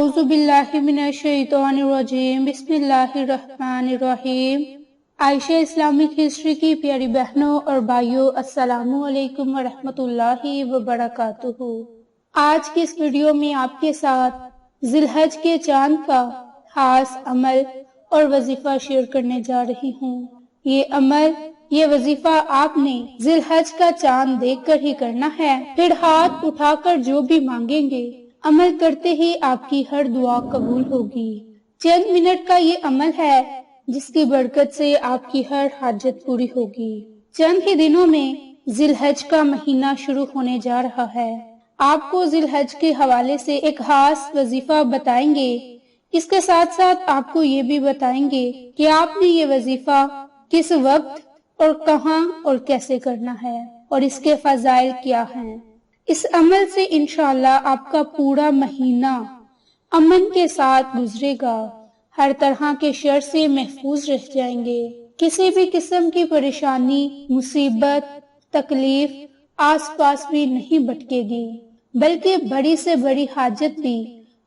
اعوذ باللہ من الشیطان الرجیم بسم اللہ الرحمن الرحیم۔ عائشہ اسلامک ہسٹری کی پیاری بہنوں اور بھائیوں، السلام علیکم ورحمۃ اللہ وبرکاتہ۔ آج کی اس ویڈیو میں آپ کے ساتھ ذی الحج کے چاند کا خاص عمل اور وظیفہ شیئر کرنے جا رہی ہوں۔ یہ وظیفہ آپ نے ذی الحج کا چاند دیکھ کر ہی کرنا ہے، پھر ہاتھ اٹھا کر جو بھی مانگیں گے عمل کرتے ہی آپ کی ہر دعا قبول ہوگی۔ چند منٹ کا یہ عمل ہے جس کی برکت سے آپ کی ہر حاجت پوری ہوگی۔ چند ہی دنوں میں ذی الحج کا مہینہ شروع ہونے جا رہا ہے۔ آپ کو ذی الحج کے حوالے سے ایک خاص وظیفہ بتائیں گے، اس کے ساتھ ساتھ آپ کو یہ بھی بتائیں گے کہ آپ نے یہ وظیفہ کس وقت اور کہاں اور کیسے کرنا ہے اور اس کے فضائل کیا ہیں۔ اس عمل سے انشاءاللہ آپ کا پورا مہینہ امن کے ساتھ گزرے گا، ہر طرح کے شر سے محفوظ رہ جائیں گے، کسی بھی قسم کی پریشانی، مصیبت، تکلیف آس پاس بھی نہیں بھٹکے گی، بلکہ بڑی سے بڑی حاجت بھی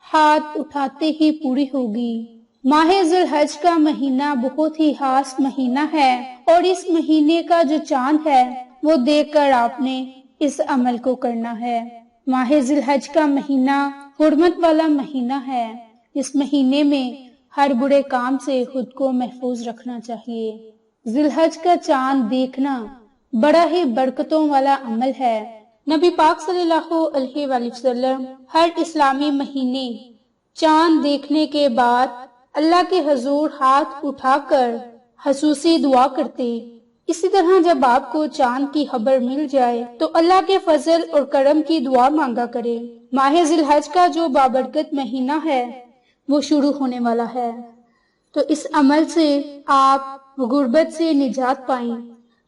ہاتھ اٹھاتے ہی پوری ہوگی۔ ماہ ذی الحج کا مہینہ بہت ہی خاص مہینہ ہے اور اس مہینے کا جو چاند ہے وہ دیکھ کر آپ نے اس عمل کو کرنا ہے۔ ماہ ذی الحج کا مہینہ حرمت والا مہینہ ہے۔ اس مہینے میں ہر برے کام سے خود کو محفوظ رکھنا چاہیے۔ ذی الحج کا چاند دیکھنا بڑا ہی برکتوں والا عمل ہے۔ نبی پاک صلی اللہ علیہ وآلہ وسلم ہر اسلامی مہینے چاند دیکھنے کے بعد اللہ کے حضور ہاتھ اٹھا کر خصوصی دعا کرتے۔ اسی طرح جب آپ کو چاند کی خبر مل جائے تو اللہ کے فضل اور کرم کی دعا مانگا کرے۔ ماہ ذی الحج کا جو بابرکت مہینہ ہے وہ شروع ہونے والا ہے، تو اس عمل سے آپ غربت سے نجات پائیں،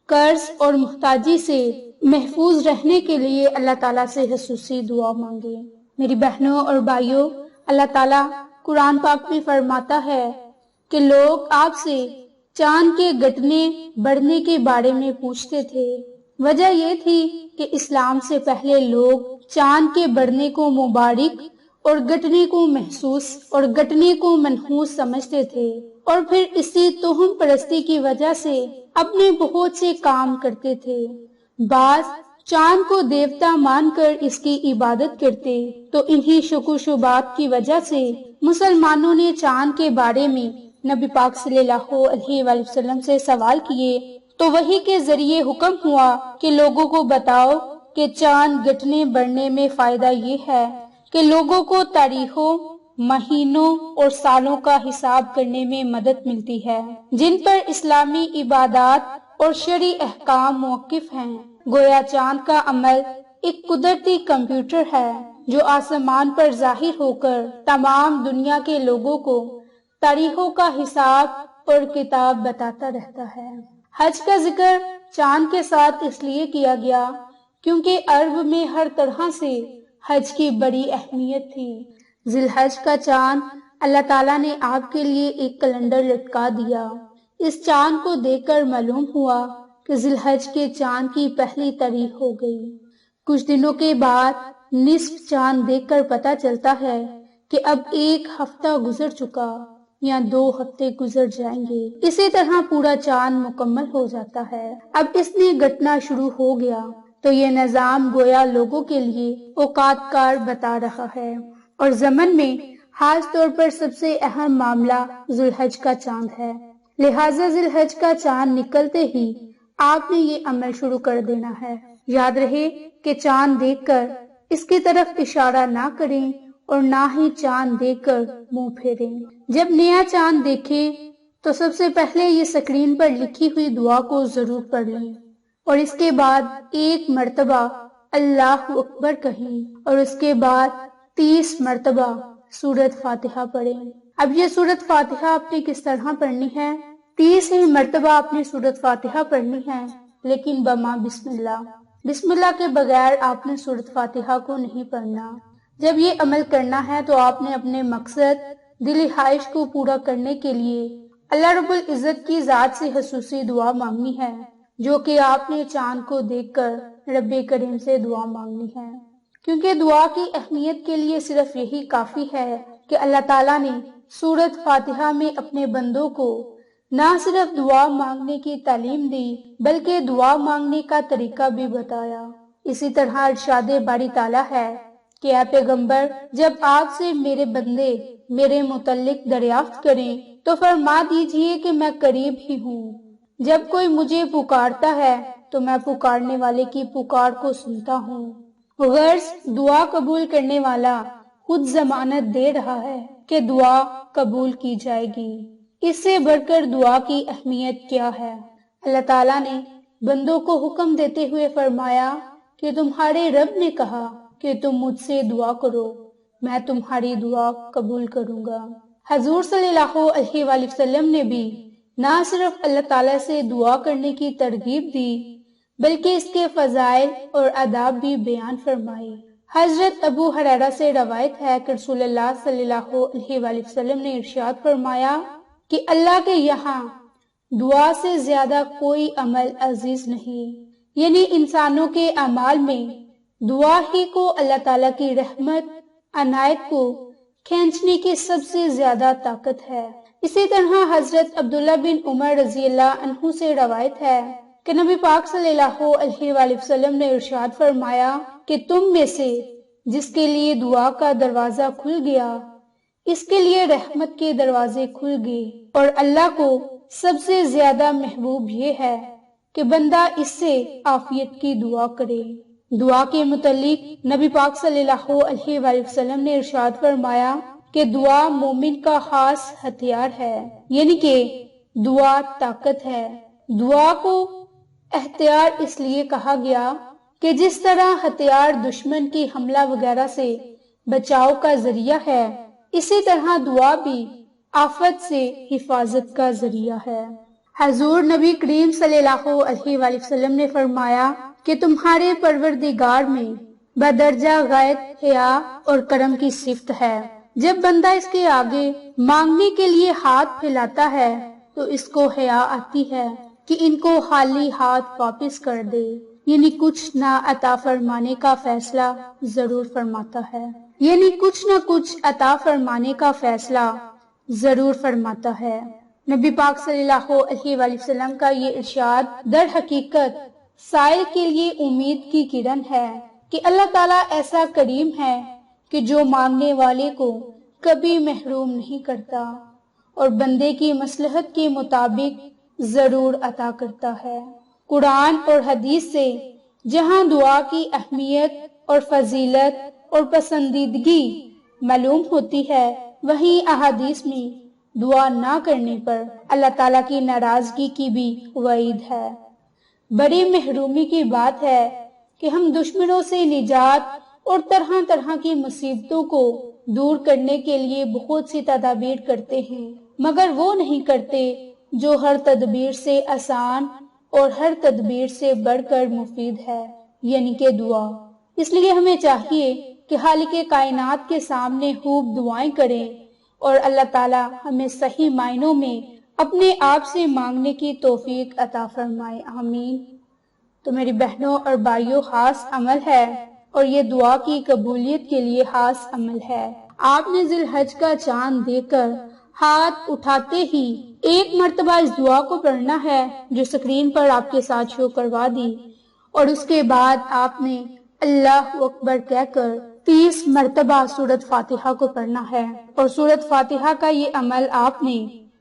قرض اور محتاجی سے محفوظ رہنے کے لیے اللہ تعالیٰ سے خصوصی دعا مانگے۔ میری بہنوں اور بھائیوں، اللہ تعالیٰ قرآن پاک میں فرماتا ہے کہ لوگ آپ سے چاند کے گھٹنے بڑھنے کے بارے میں پوچھتے تھے۔ وجہ یہ تھی کہ اسلام سے پہلے لوگ چاند کے بڑھنے کو مبارک اور گھٹنے کو محسوس اور گھٹنے کو منحوس سمجھتے تھے، اور پھر اسی توہم پرستی کی وجہ سے اپنے بہت سے کام کرتے تھے۔ بعض چاند کو دیوتا مان کر اس کی عبادت کرتے، تو انہی شک و شبہات کی وجہ سے مسلمانوں نے چاند کے بارے میں نبی پاک صلی اللہ علیہ وآلہ وسلم سے سوال کیے، تو وحی کے ذریعے حکم ہوا کہ لوگوں کو بتاؤ کہ چاند گھٹنے بڑھنے میں فائدہ یہ ہے کہ لوگوں کو تاریخوں، مہینوں اور سالوں کا حساب کرنے میں مدد ملتی ہے، جن پر اسلامی عبادات اور شرعی احکام موقف ہیں۔ گویا چاند کا عمل ایک قدرتی کمپیوٹر ہے جو آسمان پر ظاہر ہو کر تمام دنیا کے لوگوں کو تاریخوں کا حساب اور کتاب بتاتا رہتا ہے۔ حج کا ذکر چاند کے ساتھ اس لیے کیا گیا کیونکہ عرب میں ہر طرح سے حج کی بڑی اہمیت تھی۔ ذی الحج کا چاند اللہ تعالیٰ نے آپ کے لیے ایک کیلنڈر لٹکا دیا۔ اس چاند کو دیکھ کر معلوم ہوا کہ ذی الحج کے چاند کی پہلی تاریخ ہو گئی۔ کچھ دنوں کے بعد نصف چاند دیکھ کر پتہ چلتا ہے کہ اب ایک ہفتہ گزر چکا یا 2 ہفتے گزر جائیں گے، اسی طرح پورا چاند مکمل ہو جاتا ہے۔ اب اس نے گھٹنا شروع ہو گیا، تو یہ نظام گویا لوگوں کے لیے اوقات کار بتا رہا ہے، اور زمن میں خاص طور پر سب سے اہم معاملہ ذی الحج کا چاند ہے۔ لہٰذا ذی الحج کا چاند نکلتے ہی آپ نے یہ عمل شروع کر دینا ہے۔ یاد رہے کہ چاند دیکھ کر اس کی طرف اشارہ نہ کریں اور نہ ہی چاند دیکھ کر منہ پھیریں۔ جب نیا چاند دیکھیں تو سب سے پہلے یہ اسکرین پر لکھی ہوئی دعا کو ضرور پڑھ لیں، اور اس کے بعد 1 مرتبہ اللہ اکبر کہیں، اور اس کے بعد 30 مرتبہ سورۃ فاتحہ پڑھیں۔ اب یہ سورۃ فاتحہ آپ نے کس طرح پڑھنی ہے؟ 30 ہی مرتبہ آپ نے سورۃ فاتحہ پڑھنی ہے، لیکن بما بسم اللہ۔ بسم اللہ کے بغیر آپ نے سورۃ فاتحہ کو نہیں پڑھنا۔ جب یہ عمل کرنا ہے تو آپ نے اپنے مقصد، دلی خواہش کو پورا کرنے کے لیے اللہ رب العزت کی ذات سے خصوصی دعا مانگنی ہے، جو کہ آپ نے چاند کو دیکھ کر رب کریم سے دعا مانگنی ہے۔ کیونکہ دعا کی اہمیت کے لیے صرف یہی کافی ہے کہ اللہ تعالیٰ نے سورۃ فاتحہ میں اپنے بندوں کو نہ صرف دعا مانگنے کی تعلیم دی بلکہ دعا مانگنے کا طریقہ بھی بتایا۔ اسی طرح ارشاد باری تعالیٰ ہے کہ اے پیغمبر، جب آپ سے میرے بندے میرے متعلق دریافت کریں تو فرما دیجئے کہ میں قریب ہی ہوں، جب کوئی مجھے پکارتا ہے تو میں پکارنے والے کی پکار کو سنتا ہوں۔ غرض دعا قبول کرنے والا خود ضمانت دے رہا ہے کہ دعا قبول کی جائے گی۔ اس سے بڑھ کر دعا کی اہمیت کیا ہے؟ اللہ تعالیٰ نے بندوں کو حکم دیتے ہوئے فرمایا کہ تمہارے رب نے کہا کہ تم مجھ سے دعا کرو، میں تمہاری دعا قبول کروں گا۔ حضور صلی اللہ علیہ وآلہ وسلم نے بھی نہ صرف اللہ تعالیٰ سے دعا کرنے کی ترغیب دی بلکہ اس کے فضائل اور آداب بھی بیان فرمائے۔ حضرت ابو ہریرہ سے روایت ہے کہ رسول اللہ صلی اللہ علیہ وآلہ وسلم نے ارشاد فرمایا کہ اللہ کے یہاں دعا سے زیادہ کوئی عمل عزیز نہیں، یعنی انسانوں کے اعمال میں دعا ہی کو اللہ تعالیٰ کی رحمت عنایت کو کھینچنے کی سب سے زیادہ طاقت ہے۔ اسی طرح حضرت عبداللہ بن عمر رضی اللہ عنہ سے روایت ہے کہ نبی پاک صلی اللہ علیہ وآلہ وسلم نے ارشاد فرمایا کہ تم میں سے جس کے لیے دعا کا دروازہ کھل گیا اس کے لیے رحمت کے دروازے کھل گئے، اور اللہ کو سب سے زیادہ محبوب یہ ہے کہ بندہ اس سے عافیت کی دعا کرے۔ دعا کے متعلق نبی پاک صلی اللہ علیہ وآلہ وسلم نے ارشاد فرمایا کہ دعا مومن کا خاص ہتھیار ہے، یعنی کہ دعا طاقت ہے۔ دعا کو احتیاط اس لیے کہا گیا کہ جس طرح ہتھیار دشمن کی حملہ وغیرہ سے بچاؤ کا ذریعہ ہے، اسی طرح دعا بھی آفت سے حفاظت کا ذریعہ ہے۔ حضور نبی کریم صلی اللہ علیہ وآلہ وسلم نے فرمایا کہ تمہارے پروردگار میں بدرجہ غایت حیا اور کرم کی صفت ہے۔ جب بندہ اس کے آگے مانگنے کے لیے ہاتھ پھیلاتا ہے تو اس کو حیا آتی ہے کہ ان کو خالی ہاتھ واپس کر دے، یعنی کچھ نہ عطا فرمانے کا فیصلہ ضرور فرماتا ہے، نبی پاک صلی اللہ علیہ وآلہ وسلم کا یہ ارشاد در حقیقت سائل کے لیے امید کی کرن ہے کہ اللہ تعالیٰ ایسا کریم ہے کہ جو مانگنے والے کو کبھی محروم نہیں کرتا اور بندے کی مصلحت کے مطابق ضرور عطا کرتا ہے۔ قرآن اور حدیث سے جہاں دعا کی اہمیت اور فضیلت اور پسندیدگی معلوم ہوتی ہے، وہیں احادیث میں دعا نہ کرنے پر اللہ تعالیٰ کی ناراضگی کی بھی وعید ہے۔ بڑی محرومی کی بات ہے کہ ہم دشمنوں سے نجات اور طرح طرح کی مصیبتوں کو دور کرنے کے لیے بہت سی تدابیر کرتے ہیں، مگر وہ نہیں کرتے جو ہر تدبیر سے آسان اور ہر تدبیر سے بڑھ کر مفید ہے، یعنی کہ دعا۔ اس لیے ہمیں چاہیے کہ خالق کائنات کے سامنے خوب دعائیں کریں اور اللہ تعالیٰ ہمیں صحیح معنوں میں اپنے آپ سے مانگنے کی توفیق عطا فرمائے، آمین۔ تو میری بہنوں اور بھائیوں، خاص عمل ہے اور یہ دعا کی قبولیت کے لیے خاص عمل ہے۔ آپ نے ذی الحج کا چاند دیکھ کر ہاتھ اٹھاتے ہی ایک مرتبہ اس دعا کو پڑھنا ہے جو اسکرین پر آپ کے ساتھ شو کروا دی، اور اس کے بعد آپ نے اللہ اکبر کہہ کر 30 مرتبہ سورۃ فاتحہ کو پڑھنا ہے، اور سورۃ فاتحہ کا یہ عمل آپ نے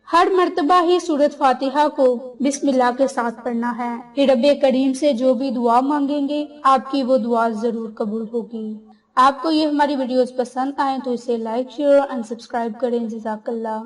ہر مرتبہ ہی سورۃ فاتحہ کو بسم اللہ کے ساتھ پڑھنا ہے۔ پھر رب کریم سے جو بھی دعا مانگیں گے آپ کی وہ دعا ضرور قبول ہوگی۔ آپ کو یہ ہماری ویڈیوز پسند آئیں تو اسے لائک، شیئر اور سبسکرائب کریں۔ جزاک اللہ۔